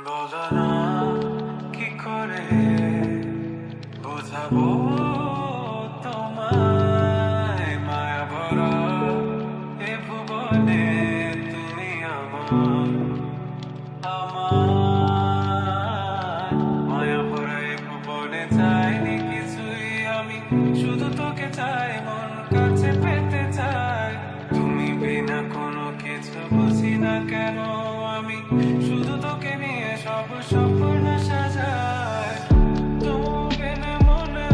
বলো না কি করে বোঝাবো তোমায়, মায়া ভরা এ ভুবনে তুমি আমার, মায়া ভরা এ ভুবনে চাইনি কিছুই আমি, শুধু তোকে চাই, মন কাছে পেতে চাই। তুমি বিনা কোনো কিছু বুঝি না কেন আমি, শুধু তোকে নিয়ে সব স্বপ্ন সাজাই। তুমি বিনা মনে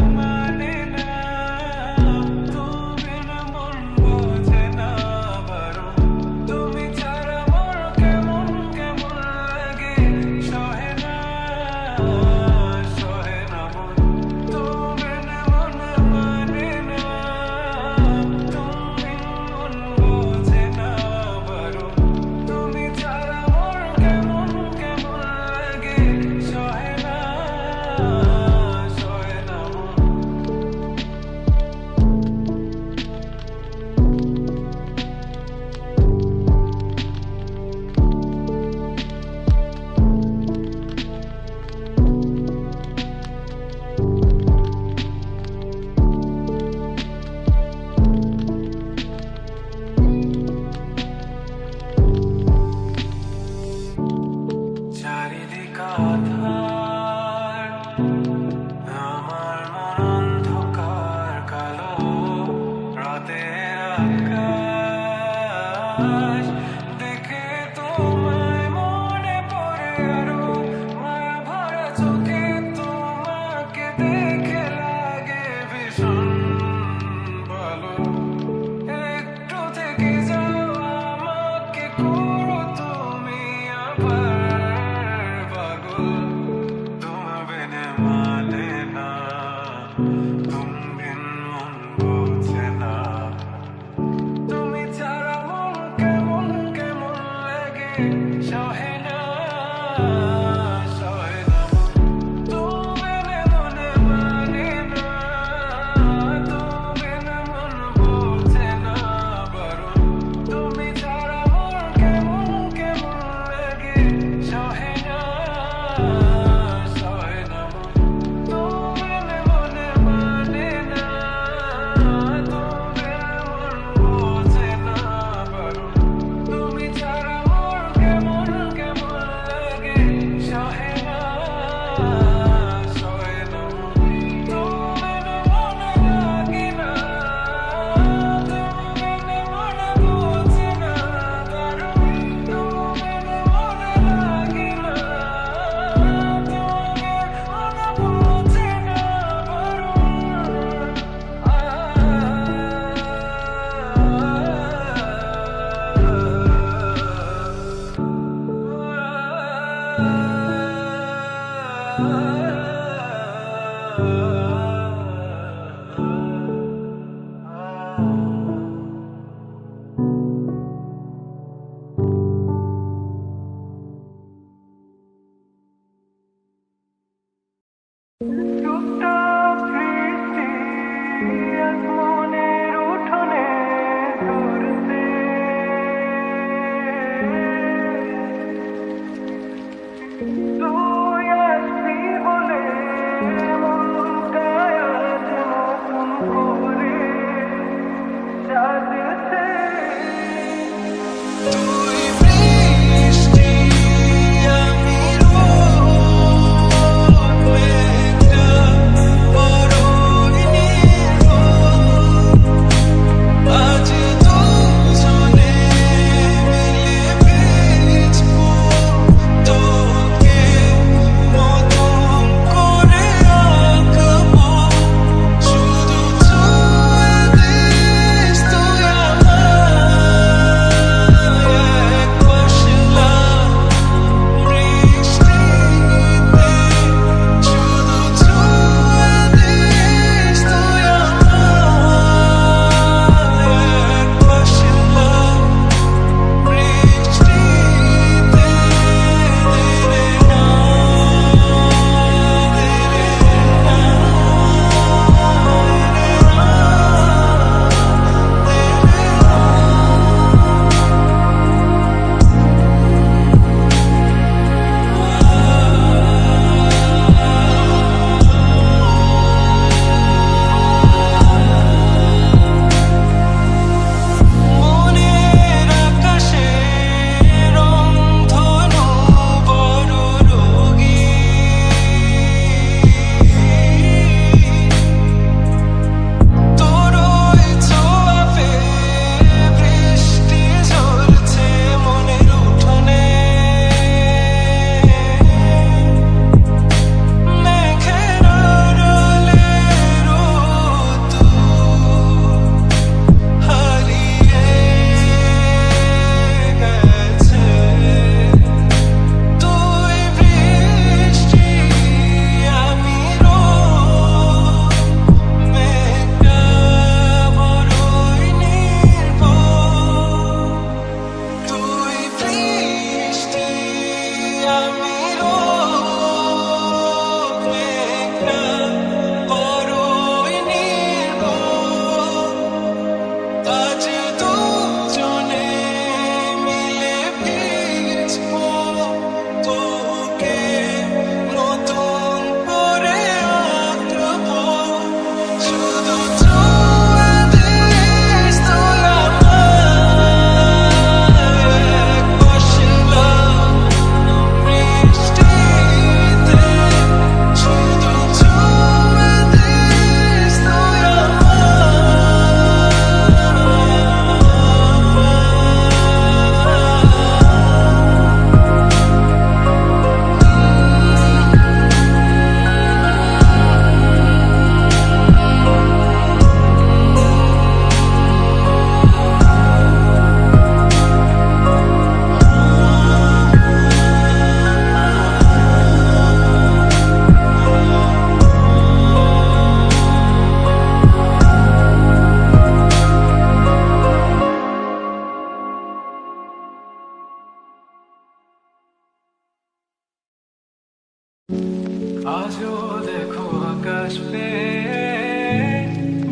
আসবে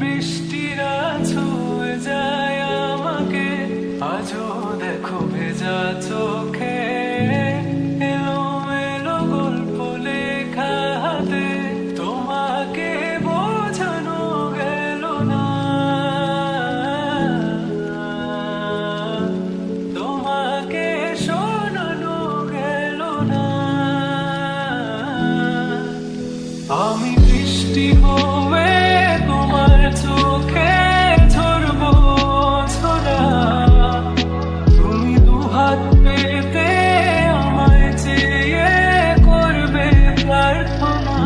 বৃষ্টিরা ছুঁয়ে যায় আমাকে আজও দেখো ভেজা চোখে এলোমেলো গল্প লেখা হাতে তোমাকে বোঝানো গেল না তোমাকে শোনানো গেল না আমি বৃষ্টি হয়ে তোমার চোখে ঝরবো ছোড়া তুমি দুহাত পেতে আমায় চেয়ে করবে প্রার্থনা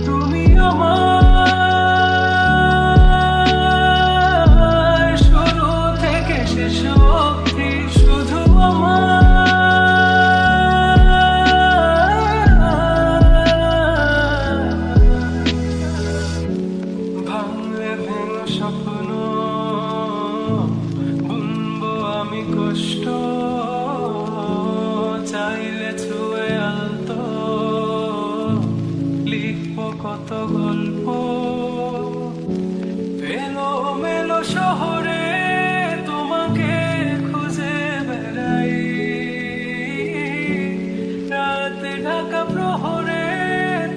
তুমি আমার শুরু থেকে শেষ অবধি শুধু ভাঙলে ভেঙে স্বপ্ন বুনবো আমি কষ্ট চাইলে ছুঁয়ে আলতো লিখবো কত গল্প এলোমেলো শহরে তোমাকে খুঁজে বেড়াই রাত ঢাকা প্রহরে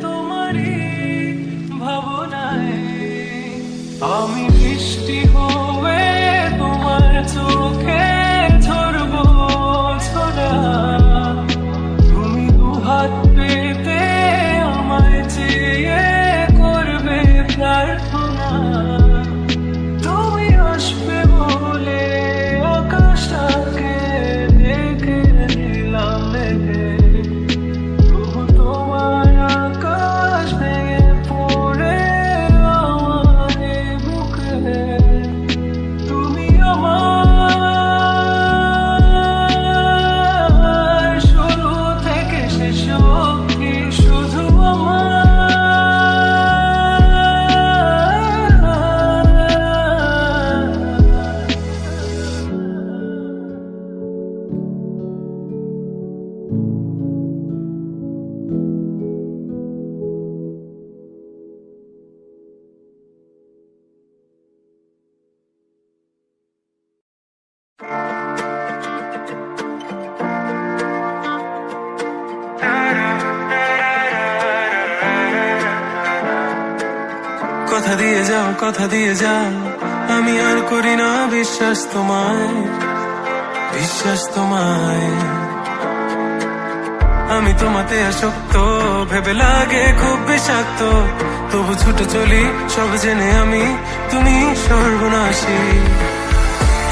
তোমারই ভাবনায় আমি বৃষ্টি হয়ে তোমার চোখে ঝরবো ছোড়া তুমি দুহাত পেতে আমায় চেয়ে করবে প্রার্থনা তুমি আসবে বলে আকাশটাকে দেখে নিলাম লেগে তবু তোমার আকাশ ভেঙে পড়ে আমার বুকে তুমি আমার শুরু থেকে শেষ অবধি শুধু কথা দিয়ে যাও কথা দিয়ে যাও আমি আর করি না বিশ্বাস তোমায় আমি তোমাতে আসক্ত ভেবে লাগে খুব বিষাক্ত তবু ছুটে চলি সব জেনে আমি তুমি সর্বনাশী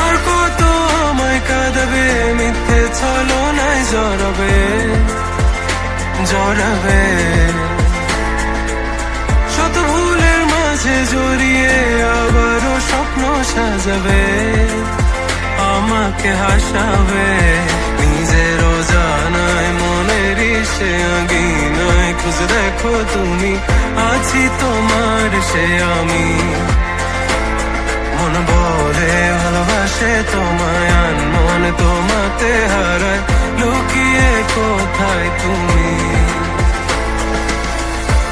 আর কত আমায় কাঁদাবে মিথ্যে ছলনায় জড়াবে শত ভুলের মাঝে জড়িয়ে আবারও স্বপ্ন সাজাবে আমাকে হাসাবে নিজেরও জানায় মনেরই সে আগিনায় খুঁজে দেখো তুমি আছি তোমার সে আমি মন বলে ভালোবাসে তোমায় আনমন তোমাতে হারায় লুকিয়ে কোথায় তুমি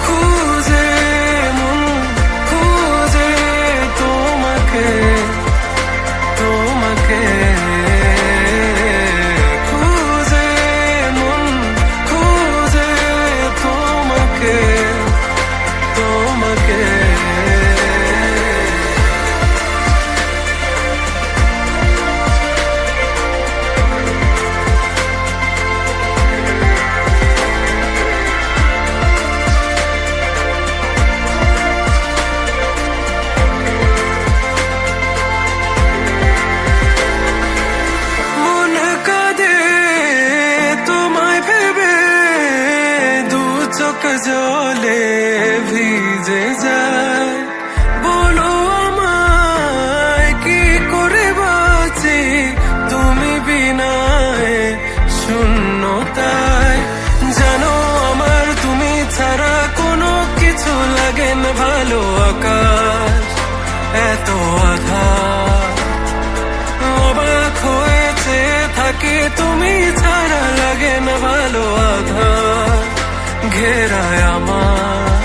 খুঁজে মন খুঁজে তোমাকে খুঁজে মন খুঁজে তোমাকে জলে ভিজে যায় বলো আমায় কি করে বাঁচি তুমি বিনায় শূন্যতায় জানো আমার তুমি ছাড়া কোনো কিছু লাগে না ভালো আকাশ এত আঘাত অবাক হয়েছে থাকি তুমি ছাড়া লাগে না ভালো আঘাত ঘেরায় আমার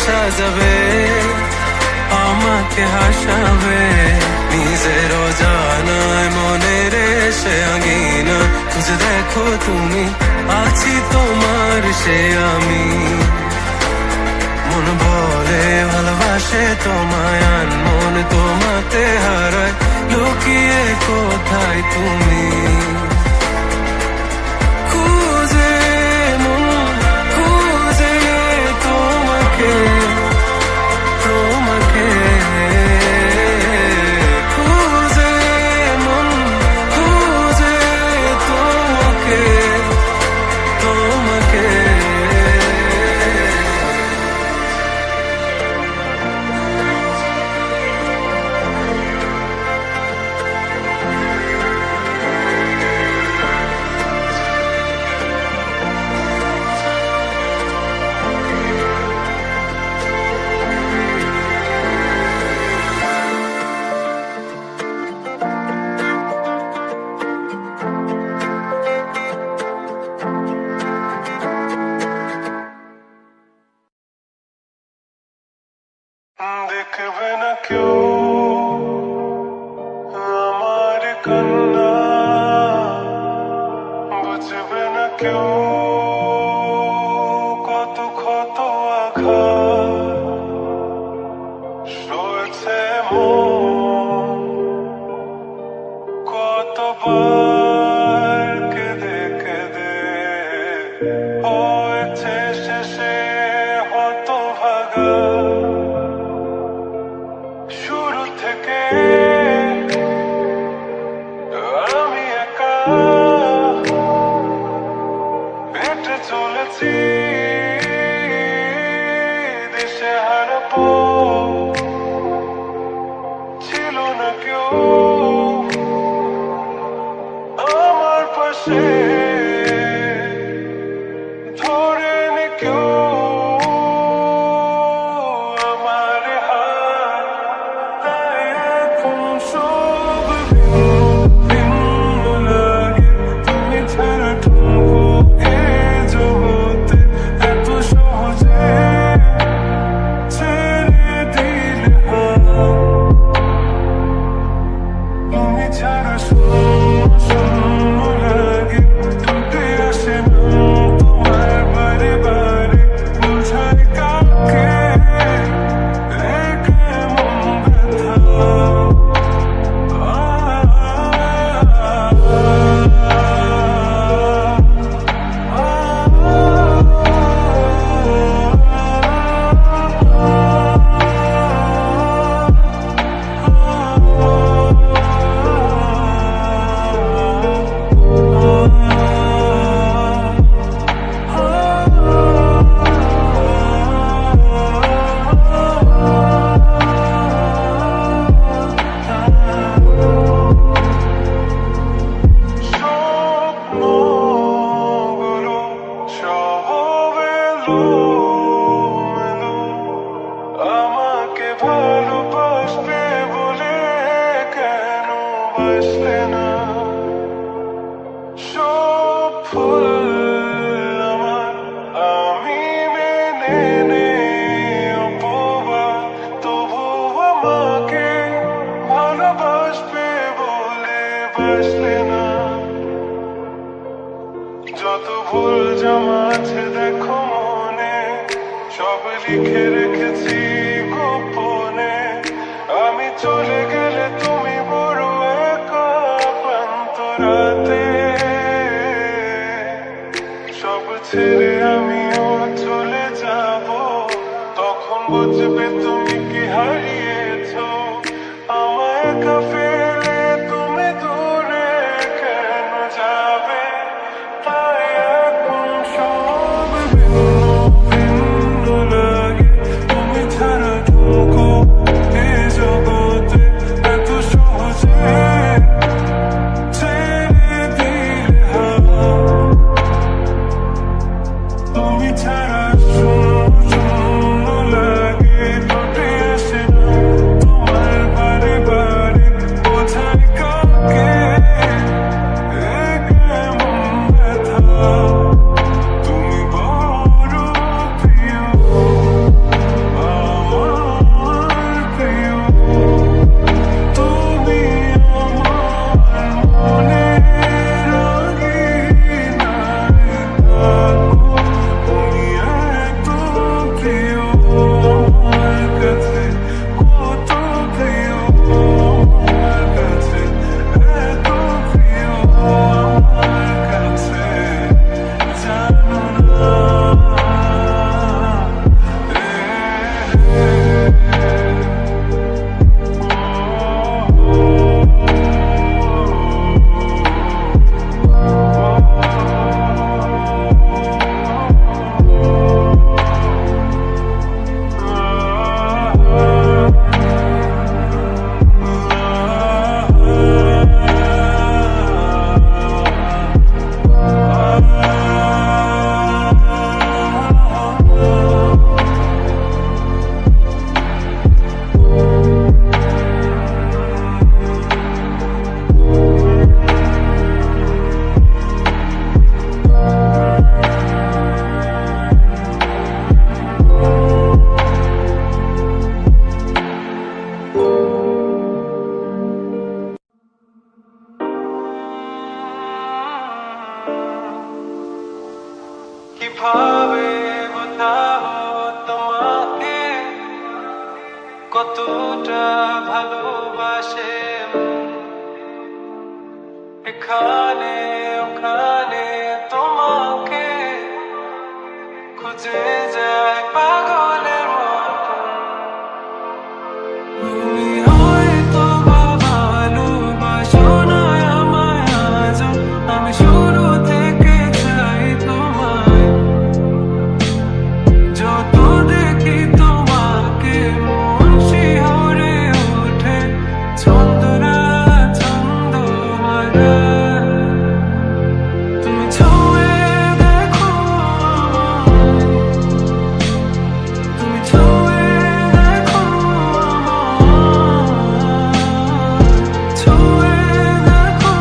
সাজাবে, আমাকে হাসাবে নিজের অজানায় মনের সে আঙিনা খুঁজে দেখো তুমি, আছি তোমার সে আমি। মন বলে ভালোবাসে তোমায়, মন তোমাতে হারায়, লুকিয়ে কোথায় তুমি? খুঁজে মন খুঁজে তোমাকে, তোমাকে খুঁজে মন খুঁজে তোমাকে, তোমাকে। দেখবে না কেউ আমার কান্না, বুঝবে না কেউ কত ক্ষত আঘাত সয়েছে মন, কতবার কেঁদে কেঁদে হয়েছে শেষে হতভাগা। শুরু থেকে আমি একা হেঁটে চলেছি দিশে হারা পথ, ছিল না কেউ আমার পাশে, ধরেনি কেউ আমার হাত। তাই এখন সব ভিন্ন লাগে, তুমি ছাড়া ঠুনকো এ জগতে, এত সহজে ছেড়ে দিলে হাত। তুমি ছাড়া শূন্য শূন্য লাগে, ঠোঁটে আসে নাম তোমার বারে বারে, বোঝাই কাকে এ কেমন ব্যথা। স্বপ্নগুলো সব এলোমেলো, আমাকে ভালোবাসবে বলে কেন বাসলে না? সব ফুল আমার আমি মেনে নেই অপবাদ, তবু আমাকে ভালোবাসবে বলে বাসলে না? যত ভুল জমা আছে দেখো মনে, সব লিখে রেখেছি গোপনে। আমি চলে গেলে তুমি বড় একা ক্লান্ত রাতে, সব ছেড়ে আমিও চলে যাব, তখন বুঝবে তুমি কি হারিয়েছো। আমায় একা ফেলে তুমি দূরে কেন যাবে? তাই এখন সব ভিন্ন ভিন্ন লাগে, তুমি ছাড়া ঠুনকো এ জগতে, এত সহজে ছেড়ে দিলে হাত। কিভাবে বোঝাবো তোমাকে কতটা ভালোবাসে এখানে ওখানে তোমাকে খুঁজে যায় পাগলের মতন তুমি হয়তো বা ভালোবাসো না আমায় আজও আমি শুরু থেকে চাই তোমায় যত দেখি তোমাকে মন শিহরে ওঠে ছন্দরা ছন্দ হারা তুমি ছুঁয়ে দেখো আমায় তুমি ছুঁয়ে দেখো আমায় ছুঁয়ে দেখো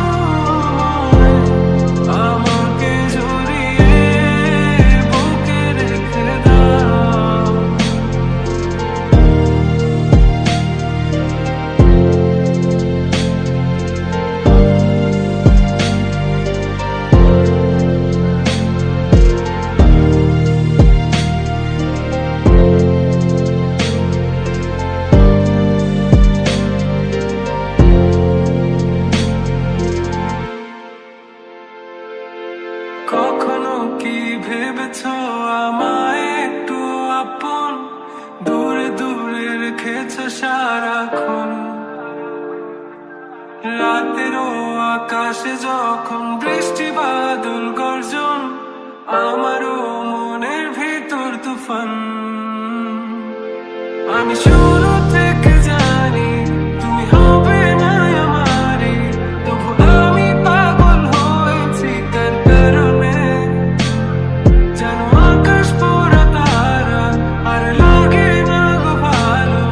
আমায় আমাকে জড়িয়ে বুকে রেখে দাও কখনো কি ভেবেছো আমায় একটু আপন দূরে দূরে রেখেছো সারাক্ষণ রাতেরও আকাশে যখন বৃষ্টি বাদল গর্জন আমারও মনের ভিতর তুফান আমি শুরু থেকে জানি তুমি হবে না আমারে তবু আমি পাগল হয়েছি তার কারণে যেন আকাশ পুরো তারা আর লাগে না গো ভালো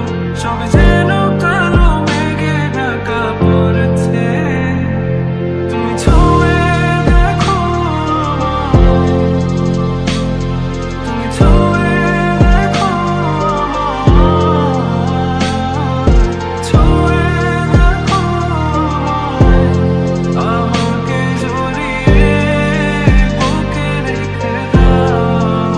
সব যেন কালো মেঘে ঢাকা পড়েছে তুমি ছুঁয়ে দেখো আমায় তুমি ছুঁয়ে দেখো আমায় ছুঁয়ে দেখো আমায় আমাকে জড়িয়ে বুকে রেখে দাও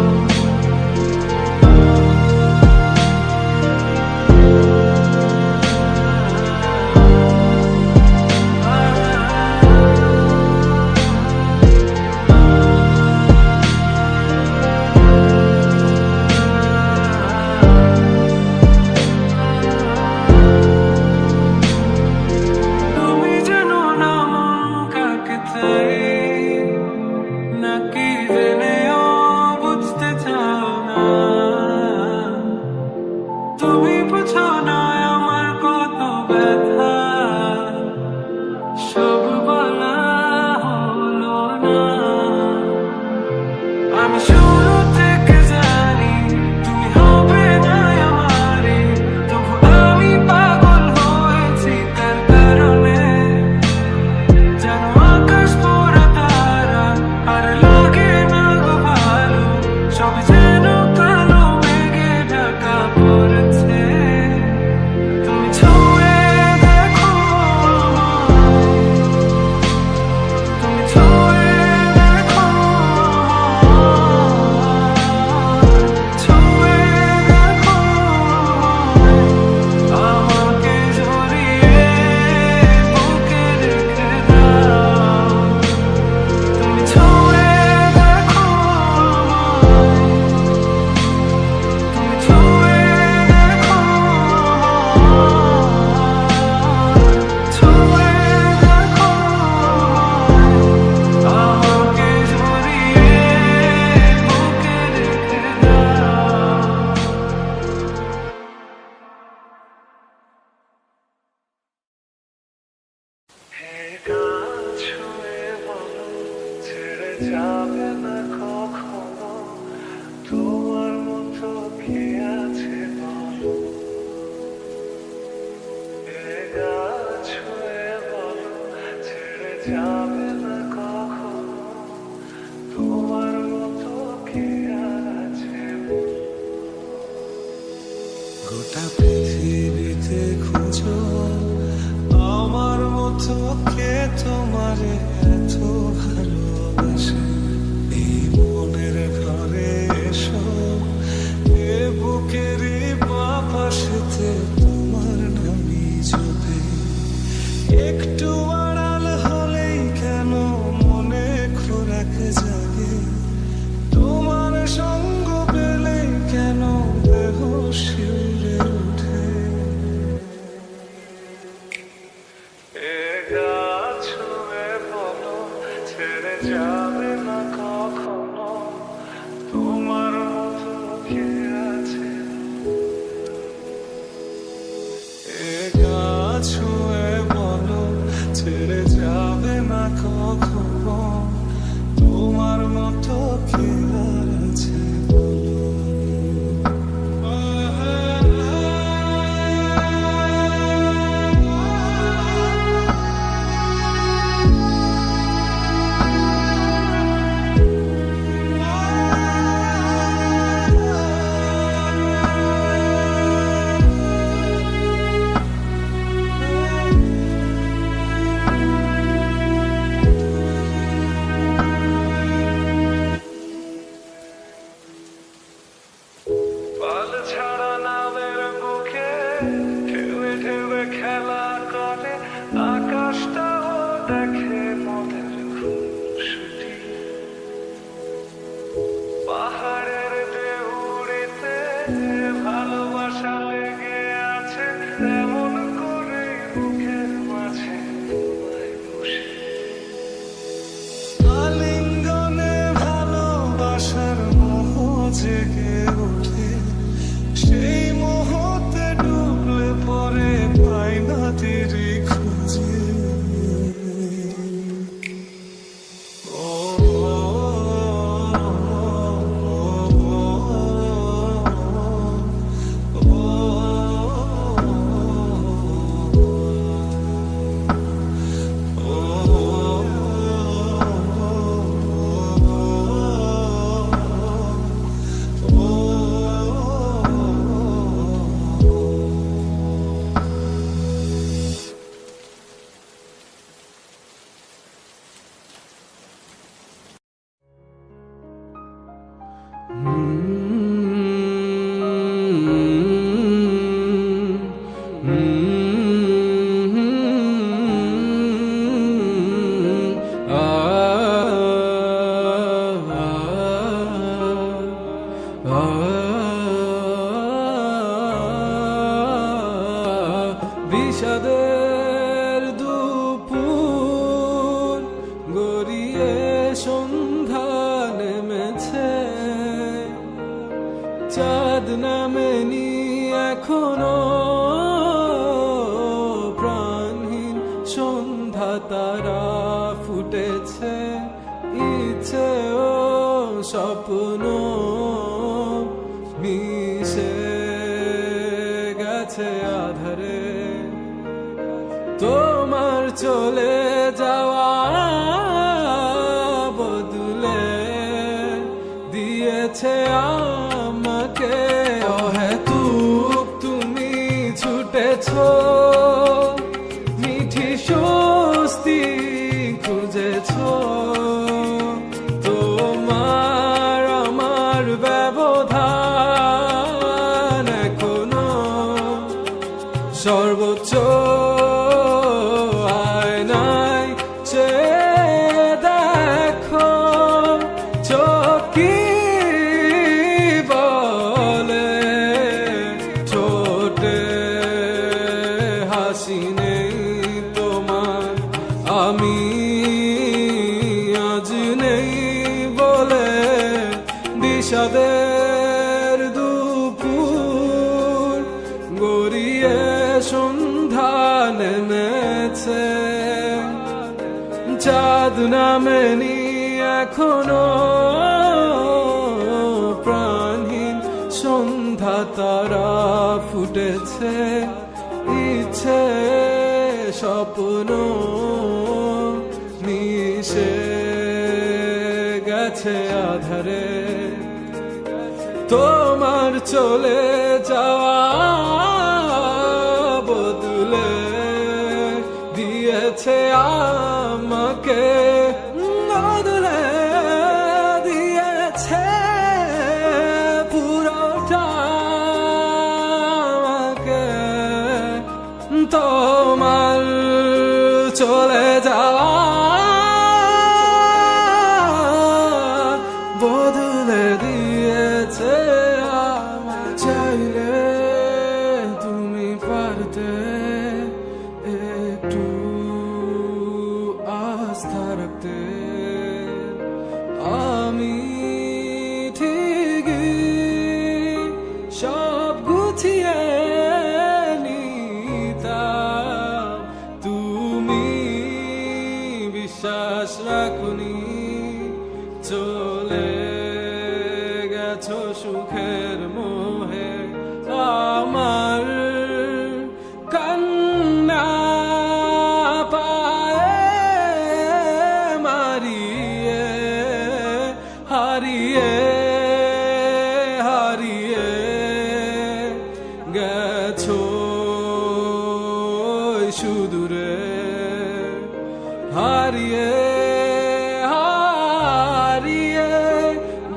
তুমি জানো না মন কাকে চাই নাকি জেনেও বুঝতে চাও না তুমি বুঝো না আমার কত ব্যথা সব বলা হলো না আমি শুরু থেকে জানি তুমি হবে না আমারে তবু আমি পাগল হয়েছি তার কারণে যেন আকাশ পুরো তারা আর লাগে না গো ভালো সব যেন কালো মেঘে ঢাকা পড়েছে তুমি ছুঁয়ে দেখো আমায় তুমি ছুঁয়ে দেখো আমায় ছুঁয়ে দেখো আমায় আমাকে জড়িয়ে বুকে রেখে দাও তুমি ছুঁয়ে দেখো আমায় তুমি ছুঁয়ে দেখো আমায় ছুঁয়ে দেখো আমাকে জড়িয়ে বুকে রেখে দাও ছুঁয়ে বলো ছেড়ে যাবে না কখনো তোমার মতো কে আছে বলো ছুঁয়ে বলো ছেড়ে যাবে না কখনো তোমার মতো কে আর আছে গোটা পৃথিবীতে খুঁজো আমার মতো কে তোমারে এত ভালোবাসে এই মনে ছেড়ে যাবে না কখনো, তোমার মতো কে আছে। এ গাছ ছুঁয়ে বলো ছেড়ে যাবে না কখনো, তোমার মতো কে আর আছে বলো। পাল ছাড়া নামের বুকে ঢেউে ঢেউে খেলা করে, আকাশটাও দেখে মোদের খুশি। পাহাড়ের ঢেউড়িতে ভালোবাসা লেগে আছে, এমন করে বুকের মাঝে তোমায় বসে। আলিঙ্গনে ভালোবাসার মোহ জেগে ওঠে, সেই মুহূর্তে ডুবলে পরে পাই না তেরি খুঁজে। ও বিষাদের দুপুর গড়িয়ে সন্ধ্যা নেমেছে, চাঁদ নামেনি এখনো, প্রাণহীন সন্ধ্যা তারা ফুটেছে, ইচ্ছে ও স্বপ্ন মিশে গেছে আধারে। তোমার চলে যাওয়া বদলে দিয়েছে আমাকে অহেতুক তুমি ছুটেছো, মিঠি স্বস্তি খুঁজেছো। তোমার আমার ব্যবধান এখনো সর্বোচ্চ আয়নায় চেয়ে দেখো, চোখ কি বলে ঠোঁটে হাসি নেই তোমার, আমি আজ নেই বলে। বিষাদের দুপুর গড়িয়ে সন্ধ্যা নেমেছে, চাঁদ নামেনি এখনো, প্রাণহীন সন্ধ্যা তারা ফুটেছে, ইচ্ছে স্বপ্ন মিশে গেছে আধারে। তোমার চলে যাওয়া বদলে দিয়েছে আমাকে, বদলে দিয়েছে পুরোটা আমাকে। তোমার চলে যাওয়া বদলে দিয়েছে আমায়। চাইলে তুমি পারতে একটু আস্থা রাখতে। বিশ্বাস রাখুনি, চলে গেছো সুখের মোহে। আমার কান্না পায়ে মারিয়ে হারিয়ে হারিয়ে গেছো সুদূরে, হারিয়ে হারিয়ে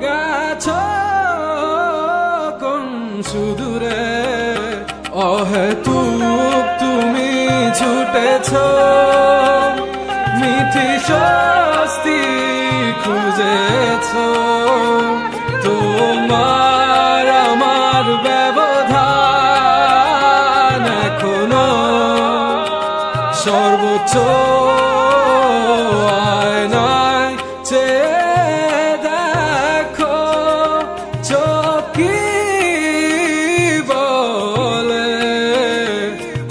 গেছো কোন সুদূরে। অহেতুক তুমি ছুটেছো, মিঠি স্বস্তি খুঁজেছো, তোমার আমার ব্যবধান এখনো সর্বোচ্চ আয়নায় চেয়ে দেখো, চোখ কি বলে,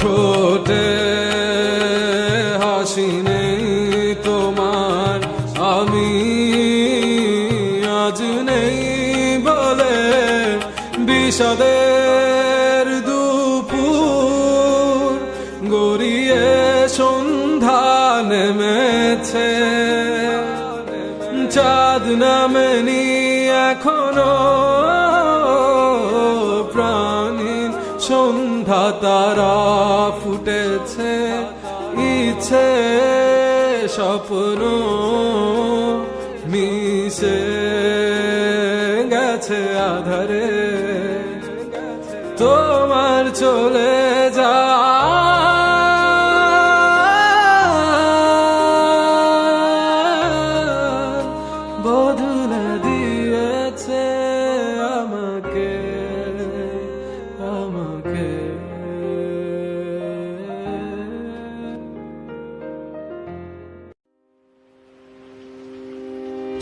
ঠোঁটে হাসি নেই তোমার, আমি আজ নেই বলে। বিষাদের দুপুর গড়িয়ে সন্ধ্যা নেমেছে, চাঁদ নামেনি এখনো, প্রাণীর সন্ধ্যা তারা ফুটেছে, ইচ্ছে স্বপ্ন মিশে গেছে আধারে, তোমার চলে যা বদলে দিয়েছে আমাকে আমাকে।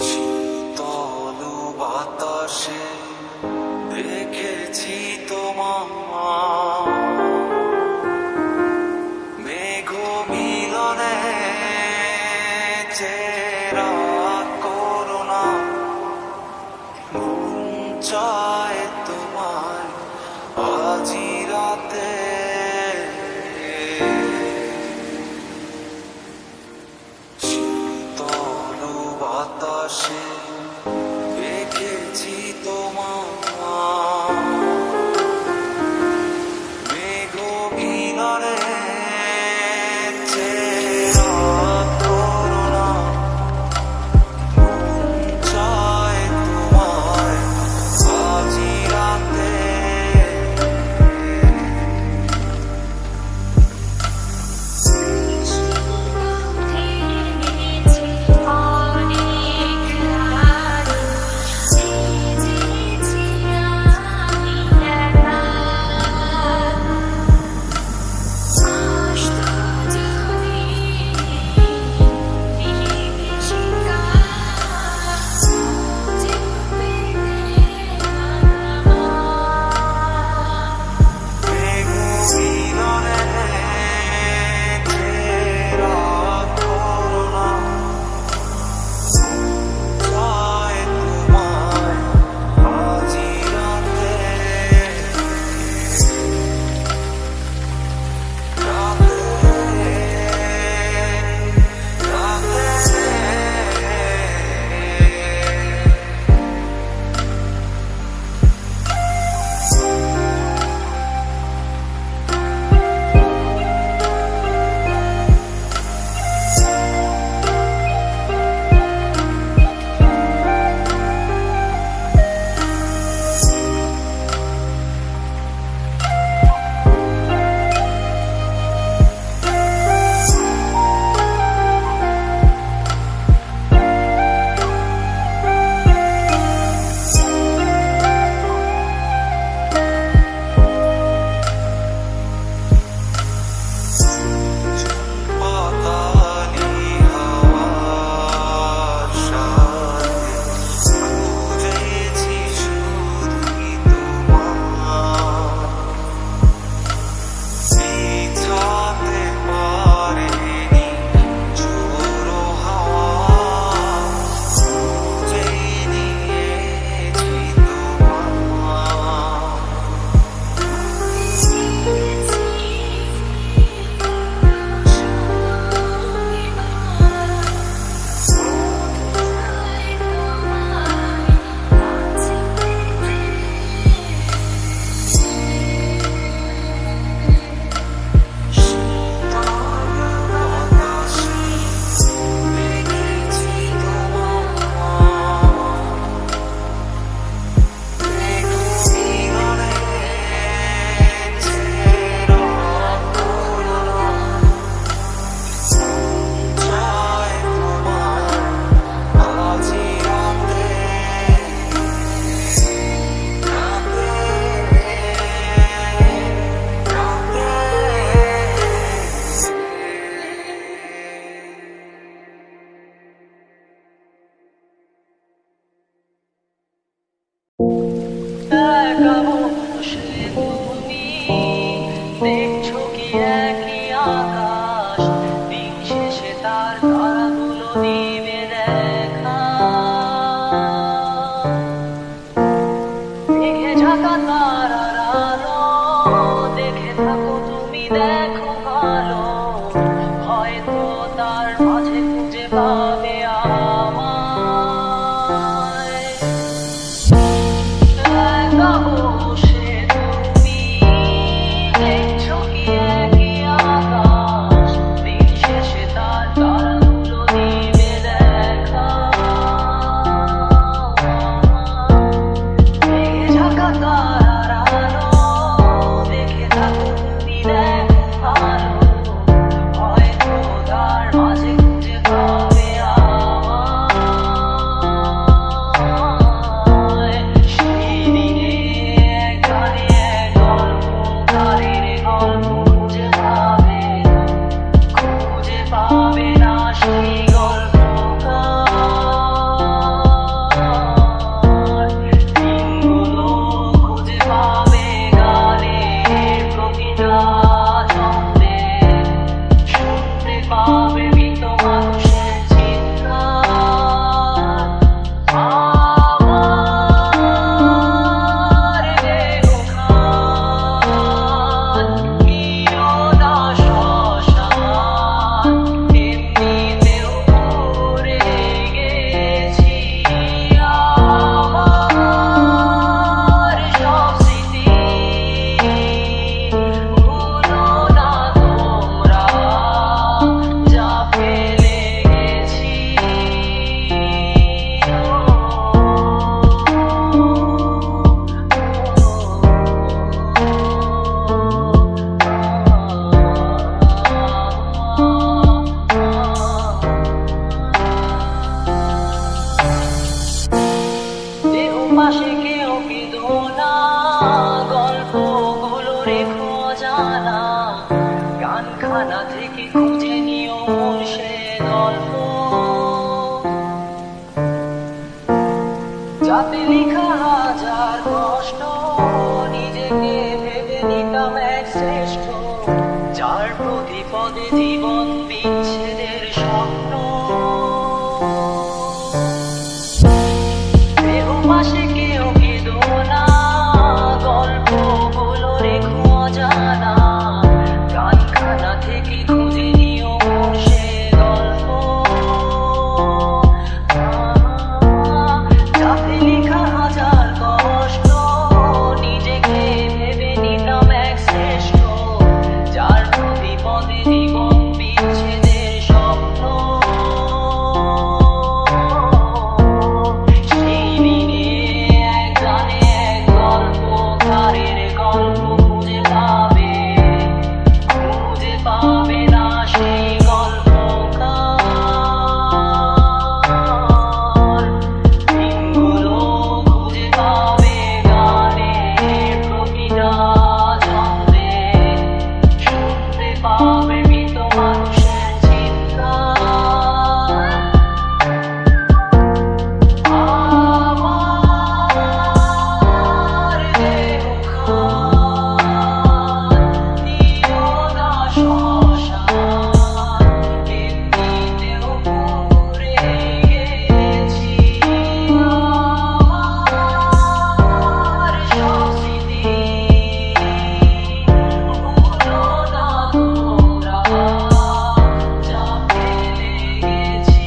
শীতল বাতাসে দেখেছি তোমার, মেঘ মিলনে চেরা করোনা, মন চায় তোমায় আজি রাতে। শীতল বাতাসে দেখেছি তোমার, মেঘ মিলনে চেরা করোনা, মন চায় তোমায় দেখা দেখে ঝাঁকা তারার আলো দেখে থাকো তুমি দেখো ভালো হয়তো তার মাঝে খুঁজে পাবে আমায় একা বসে তুমি দেখছো কি একই আকাশ দিন শেষে তার তারাগুলো দিবে দেখা দেখে ঝাঁকা তারার আলো দেখে থাকো তুমি দেখো ভালো হয়তো তার মাঝে খুঁজে পাবে আমায় সেই দিনে এক গানে এক গল্পকারের গল্প খুঁজে পাবে না সেই গল্পকার দিনগুলো খুঁজে পাবে গানের প্রতিটা ছন্দে শুনতে পাবে মৃত মানুষের চিৎকার আমার দেহখান প্রিয়দা শ্মশান এমনিতেও ভরে গেছি আমার সব স্মৃতি ভুলো না তোমরা যা ফেলে গেছি দেহ পাশে কেউ কেঁদো না গল্পগুলো রেখো জানা গানখানা থেকে খুঁজে নিও সে গল্প যাতে লেখা হাজার কষ্ট নিজেকে ভেবে নিতাম এক শ্রেষ্ঠ যার প্রতি পদে জীবন বিচ্ছেদের স্বপ্ন দেহ পাশে কেউ কেঁদো না গল্পগুলো রেখো জানা গানখানা থেকে খুঁজে নিও সে গল্প যাতে লেখা হাজার কষ্ট নিজেকে ভেবে নিতাম এক শ্রেষ্ঠ যার প্রতি পদে জীবন বিচ্ছেদের স্বপ্ন সেই দিনে এক গানে এক গল্পকারের গল্প খুঁজে পাবে না সেই গল্পকার দিনগুলো খুঁজে পাবে গানের প্রতিটা ছন্দে শুনতে পাবে মৃত মানুষের চিৎকার আমার দেহখান প্রিয়দা শ্মশান এমনিতেও ভরে গেছি আমার সব স্মৃতি ভুলো না তোমরা যা ফেলে গেছি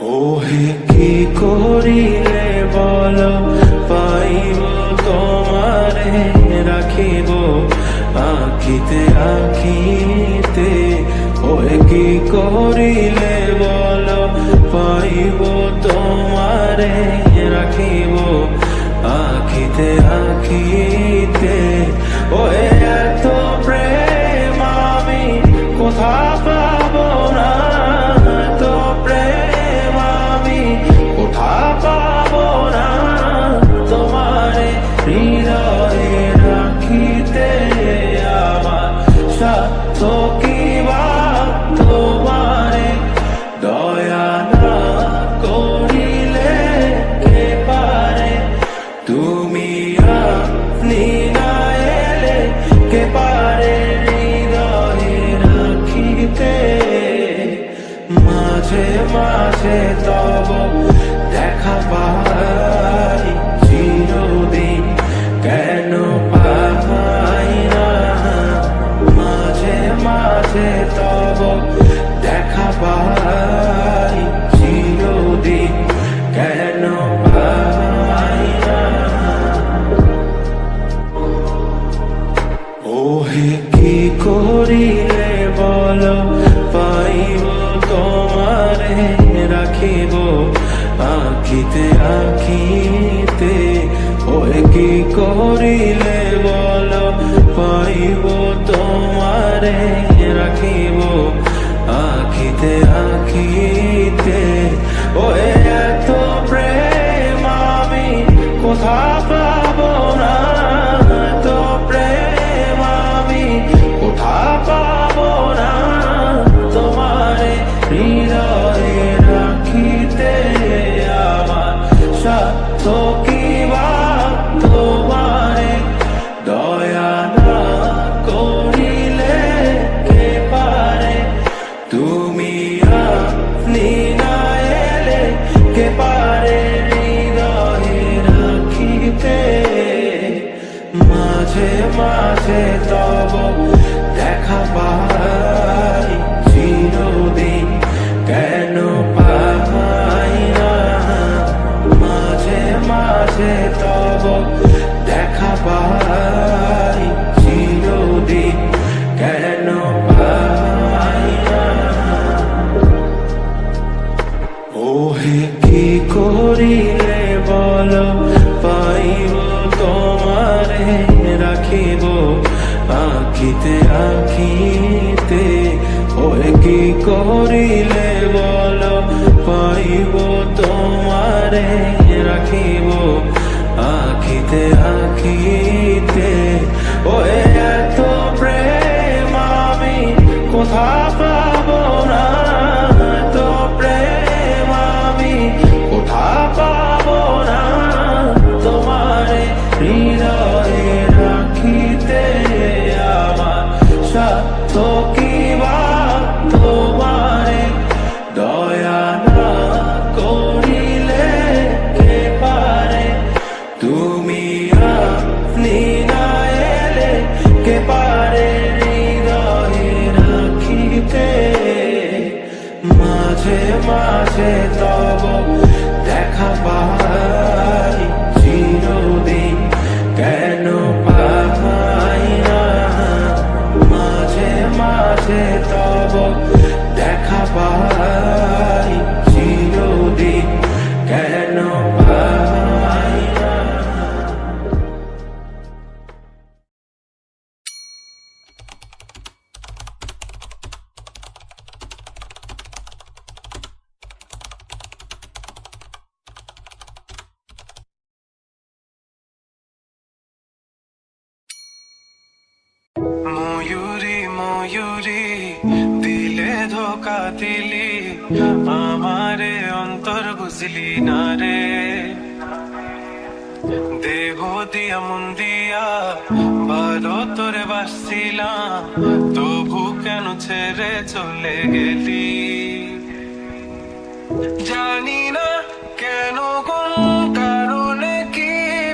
ওহে কি করিলে বল পাইব তোমারে রাখিব আখিতে আখিতে ওহে কি করিলে বল পাইব তোমারে রাখিব আখিতে আখিতে ওহে এত প্রেম আমি কোথা পাব না এত প্রেম আমি কোথা পাব না তোমারে হৃদয়ে রাখিতে আমার কি বা তোমারে দয়া না করিলে কে পারে তুমি আপনি না এলে কে পারে হৃদয়ে রাখিতে মাঝে মাঝে তব দেখা পাই চিরদিন কেন পাই না মাঝে মাঝে তব দেখা পাই চিরদিন কেন পাই না ওহে কি করিলে বলো পাইব তোমারে রাখিব আখিতে আখিতে ওহে কি করিলে বলো পাইব তোমারে রাখিব আখিতে আখিতে ওহে এত প্রেম আমি কোথা পাবো না এত প্রেম আমি কোথা পাবো না তোমারে হৃদয়ে রাখিতে আমার সাধ্য কি বা তোমারে দয়া না করিলে কে পারে তুমি আপনি না এলে কে পারে হৃদয়ে রাখিতে মাঝে মাঝে তব দেখা পাই চিরদিন কেন পাই না মাঝে মাঝে তব দেখা পাই চিরদিন কেন পাই না ওহে কি করিলে বলো পাইব তোমারে রাখিব আখিতে আখিতে ওহে কি করিলে বলো পাইব তোমারে রাখিব আখিতে আখিতে ওহে এত প্রেম আমি কোথা পাবো না এত প্রেম আমি কোথা পাবো না তোমারে হৃদয়ে রাখিতে আমার সাধ্য কি বা তোমারে দয়া না করিলে কে পারে তুমি আপনি না এলে কে পারে হৃদয়ে রাখিতে মাঝে মাঝে তব দেখা পাই চিরদিন কেন পাই না মাঝে মাঝে তব দেখা পাই চিরদিন কেন পাই না ময়ূরী ময়ূরী দিলে ধোকা দিলি আমারে অন্তর বুঝলি না রে দেহ দিয়া মন দিয়া ভালো তোরে বাসছিলাম তবু কেন ছেড়ে চলে গেলি জানি না কেন কোন কারণে কি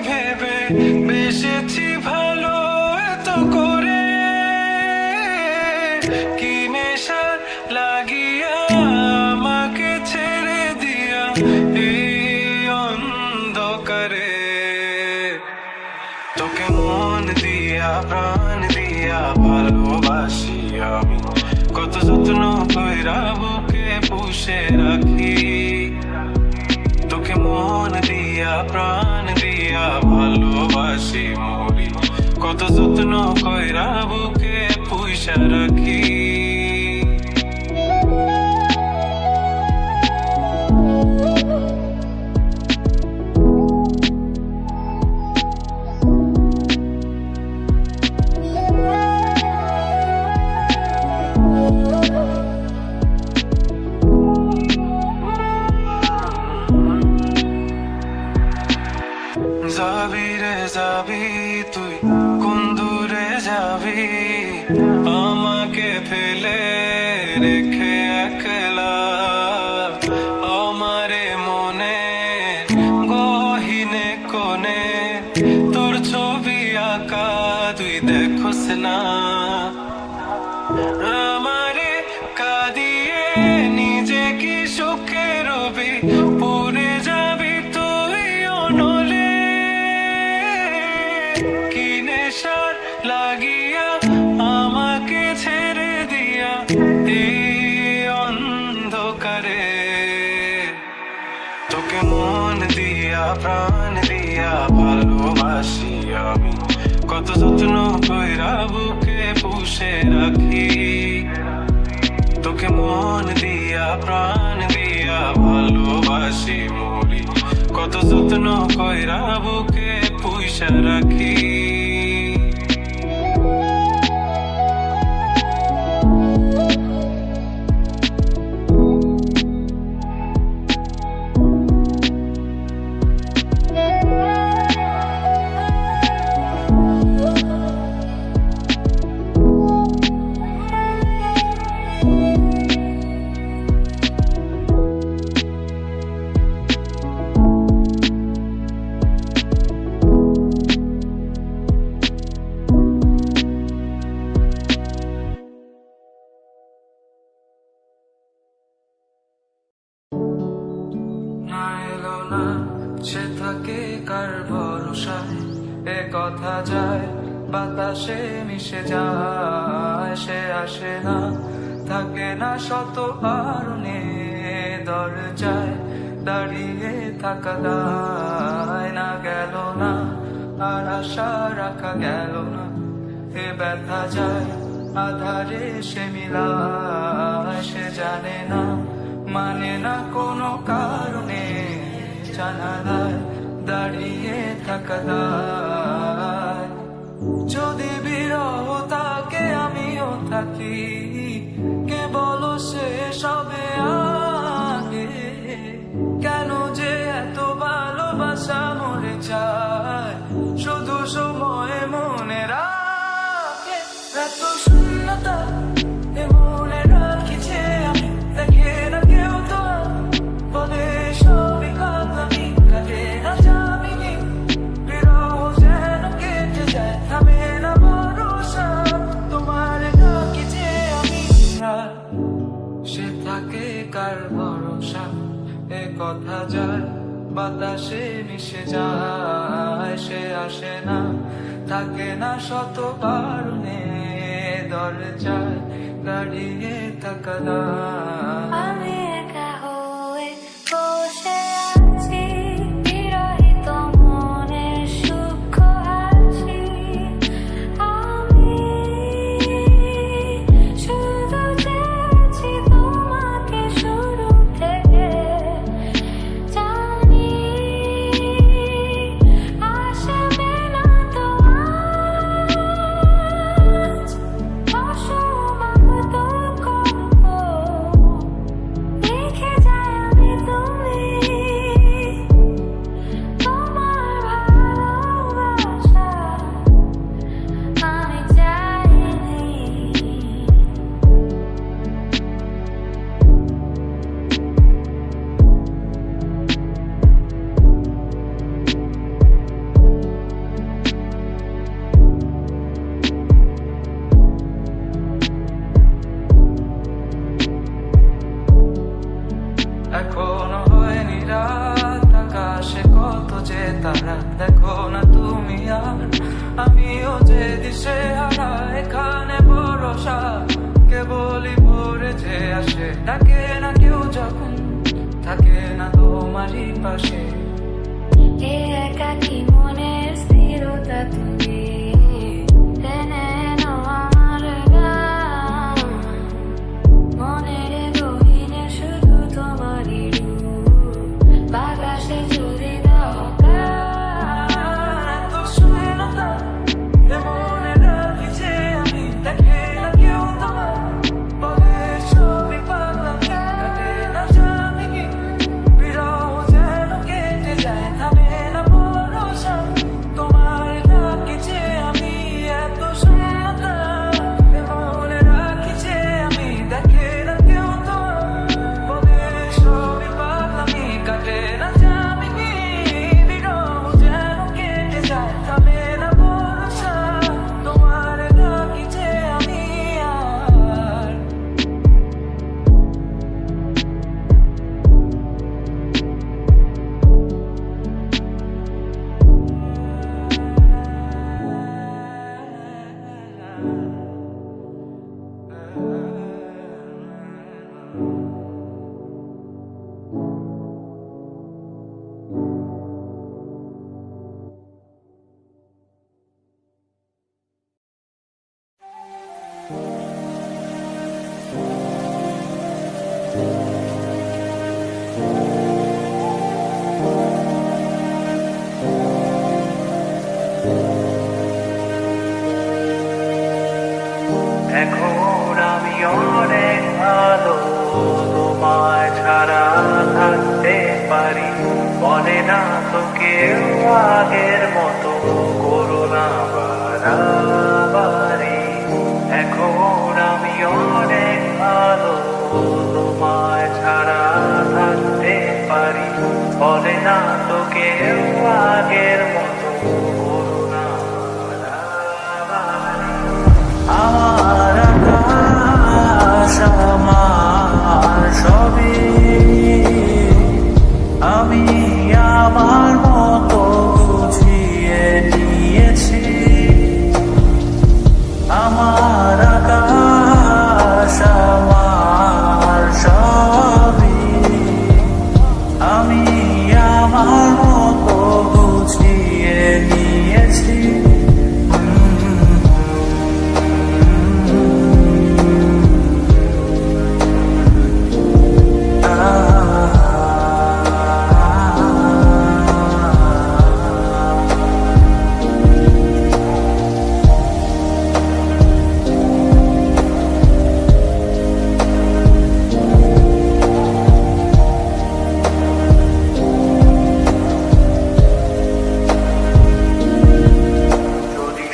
ভেবে বেসেছি ভালো এত করে কি নেশা লাগিয়া আমাকে ছেড়ে দিয়া এই অন্ধকারে তোকে মন দিয়া প্রাণ দিয়া ভালোবাসি আমি কত যত্ন কইরা বুকে পুষে রাখি তোকে মন দিয়া প্রাণ দিয়া ভালোবাসি মরি কত যত্ন কইরা বুকে পুষে রাখি যাবি রে যাবি তুই কোন দূরে যাবি আমাকে ফেলে রেখে একলা আমারে মনে গহীনে কোণে তোর ছবি আঁকা তুই দেখোস না আমারে কাঁদিয়ে নিজে কি সুখে রবি পুরে যাবি তুই অনলে কি নেশার লাগিয়া আমাকে ছেড়ে দিয়া এই অন্ধকারে তোকে মন দিয়া প্রাণ দিয়া ভালোবাসি আমি কত যত্ন কইরা বুকে পুষে রাখি তোকে মন দিয়া প্রাণ দিয়া ভালোবাসি মরি কত যত্ন কইরা বুকে পুষে রাখি না এলো না সে থাকে কার ভরসায় এ কথা যায় বাতাসে মিশে যায় সে আসে না থাকে না শত কারণে দরজায় দাঁড়িয়ে থাকা দায় না গেল না আর আশা রাখা গেল না এ ব্যথা যায় আধারে সে মিলায় সে জানে না মানে না কোনো কারণে জানালায় দাঁড়িয়ে থাকা দায় যদি বিরহ তাকে আমিও থাকি কে বলো সে সবে আগে কেন যে এত ভালোবাসা মরে যায় শুধু সময় মনে রাখে এত শূন্যতা এ মনে রাখিছে আমি দেখে না কেউ তো বলে সবই কাঁদামি কাটে না যাবিনি বিরহ যেন কেটে যায় থামে না ভরসা তোমার ডাকিছে আমি সে থাকে কার ভরসা এ কথা যায় বাতাসে মিশে যায় সে আসে না থাকে না শত কারণে দরজায় দাঁড়িয়ে থাকা দায় আমি একা হয়ে বসে আছি বিরহিত মনের সূক্ষ্ম হাসি আমি শুধু চেয়েছি তোমাকে শুরু থেকে জানি আসবে না তো আজ অসমাপ্ত গল্প লিখে যাই আমি তুমি তোমার ভালোবাসা আমি চাইনি এখনো হয়নি রাত আকাশে কত যে তারা দেখো না তুমি আর আমিও যে দিশে হারা এখানে ভরসা কেবলই ভরে যে আসে ডাকে না কেউ যখন থাকে না তোমারই পাশে এ একাকী মনের স্থিরতা তুমি টেনে নাও আমার গান মনের গহীনে শুধু তোমারই রূপ বাতাসে যদি দাও এত শূন্যতা এ মনে রাখিছে আমি দেখে না কেউ তোমার বলে অনেক ভালো, তোমায় ছাড়া থাকতে পারি, বলে না তো কেউ আগের মতো করোনা বাড়াবাড়ি। এখন আমি অনেক ভালো, তোমায় ছাড়া থাকতে পারি, বলে না তো কেউ আগের মতো করোনা বাড়াবাড়ি। আমার আকাশ আমার সবই, আমি আমার মতো গুছিয়ে নিয়েছি। আমার আকাশ আমার সবই, আমি আমার মতো গুছিয়ে নিয়েছি।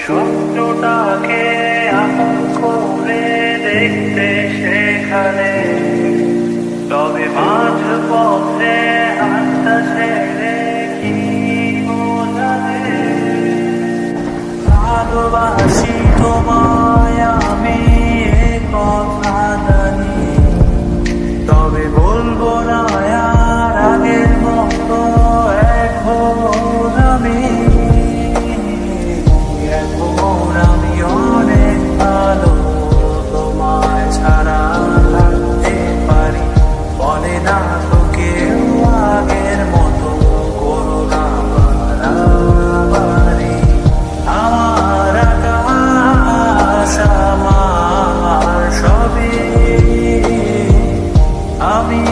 স্বপ্নটাকে আপন করে দেখতে সেখানে, তবে মাঝ পথে হাতটা ছেড়ে কি বোঝাবে। ভালোবাসি তোমায় আমি এ কথা জানি, তবে বলবো না আর আগের মতো এখন আমি। এখন আমি অনেক ভালো, তোমায় ছাড়া থাকতে পারি, বলে না তো কেউ আগের মতো করোনা বাড়াবাড়ি। আমার আকাশ আমার সবই, আমি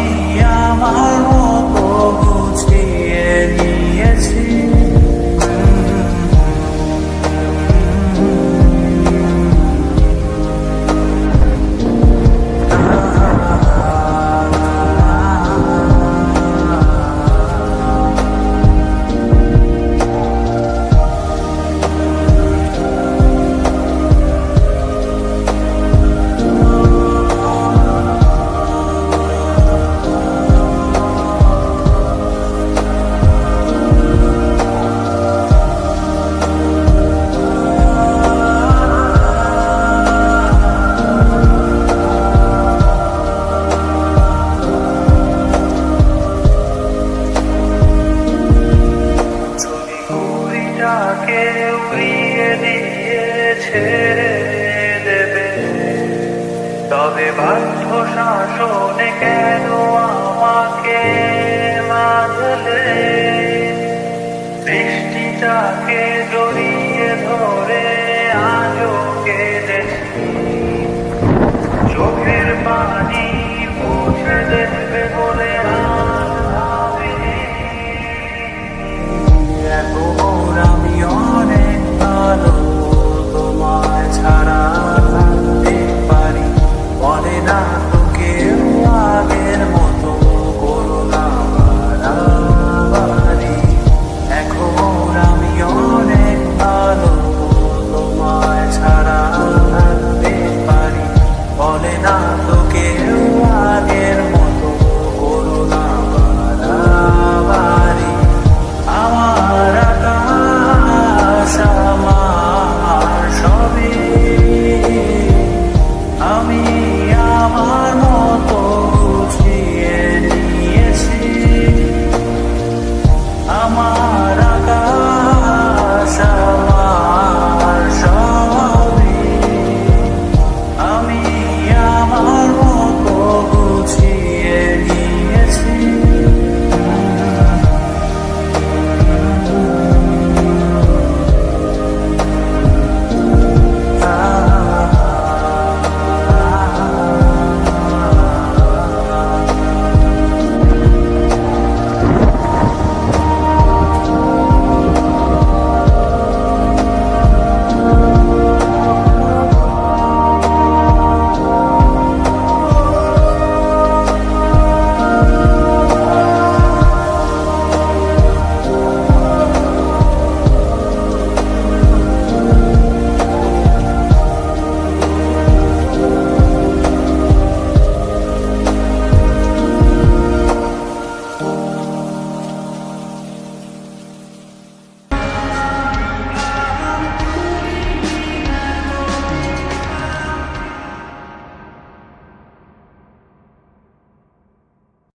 আমার মতো গুছিয়ে নিয়েছি। ঘুড়িটাকে উড়িয়ে দিয়ে ছেড়ে দেবে, তবে বাধ্য শাসনে কেন আমাকে বাঁধলে। বৃষ্টিটাকে জড়িয়ে ধরে আজও কেঁদেছি, চোখের পানি মুছে দেবে বলে আর ভাবিনি। এখন আমি অনেক ভালো, তোমায় ছাড়া থাকতে পারি, বলে না তো কেউ আগের মতো করোনা বাড়াবাড়ি। এখন আমি অনেক ভালো, তোমায় ছাড়া থাকতে পারি, বলে না তো কেউ